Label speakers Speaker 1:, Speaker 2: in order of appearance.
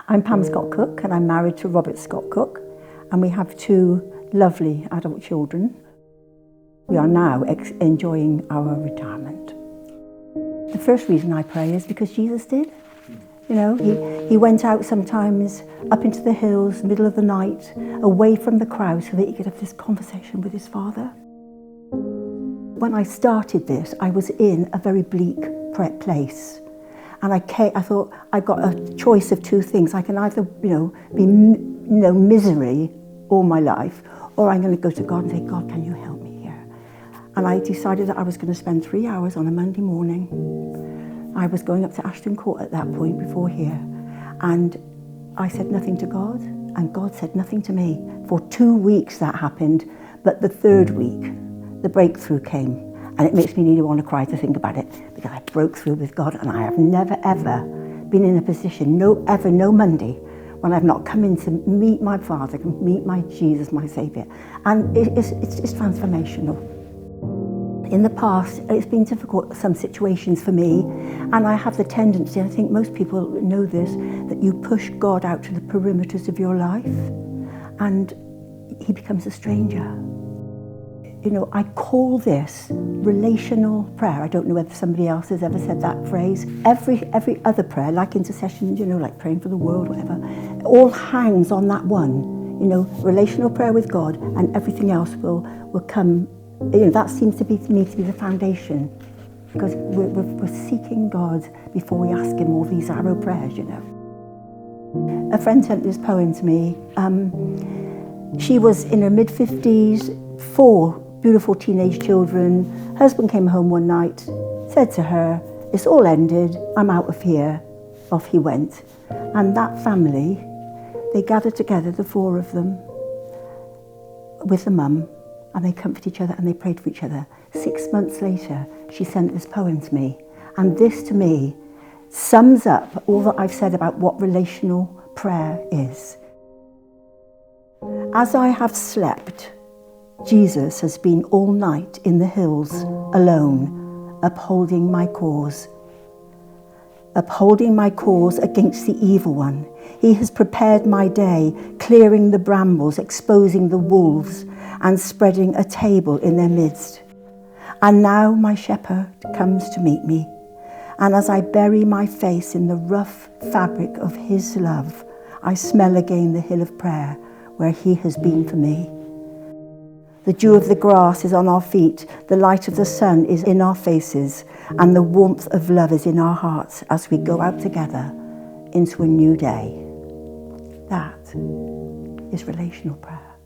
Speaker 1: I'm Pam Scott Cook and I'm married to Robert Scott Cook, and we have two lovely adult children. We are now enjoying our retirement. The first reason I pray is because Jesus did. You know, he went out sometimes up into the hills, middle of the night, away from the crowd so that he could have this conversation with his Father. When I started this, I was in a very bleak place. And I thought, I've got a choice of two things. I can either, be misery all my life, or I'm going to go to God and say, God, can you help me here? And I decided that I was going to spend 3 hours on a Monday morning. I was going up to Ashton Court at that point before here. And I said nothing to God, and God said nothing to me. For 2 weeks that happened, but the third week, the breakthrough came. And it makes me nearly want to cry to think about it, because I broke through with God, and I have never, ever been in a position, no Monday, when I've not come in to meet my Father, meet my Jesus, my Saviour. And it's transformational. In the past, it's been difficult, some situations for me, and I have the tendency, I think most people know this, that you push God out to the perimeters of your life, and he becomes a stranger. I call this relational prayer. I don't know whether somebody else has ever said that phrase. Every other prayer, like intercession, like praying for the world, whatever, all hangs on that one. Relational prayer with God, and everything else will come. That seems to me to be the foundation, because we're seeking God before we ask him all these arrow prayers. A friend sent this poem to me. She was in her mid-50s, 4 beautiful teenage children. Husband came home one night, said to her, "It's all ended, I'm out of here." Off he went. And that family, they gathered together, the 4 of them, with the mum, and they comforted each other and they prayed for each other. 6 months later, she sent this poem to me. And this, to me, sums up all that I've said about what relational prayer is. As I have slept, Jesus has been all night in the hills, alone, upholding my cause against the evil one. He has prepared my day, clearing the brambles, exposing the wolves, and spreading a table in their midst. And now my shepherd comes to meet me, and as I bury my face in the rough fabric of his love, I smell again the hill of prayer where he has been for me. The dew of the grass is on our feet, the light of the sun is in our faces, and the warmth of love is in our hearts as we go out together into a new day. That is relational prayer.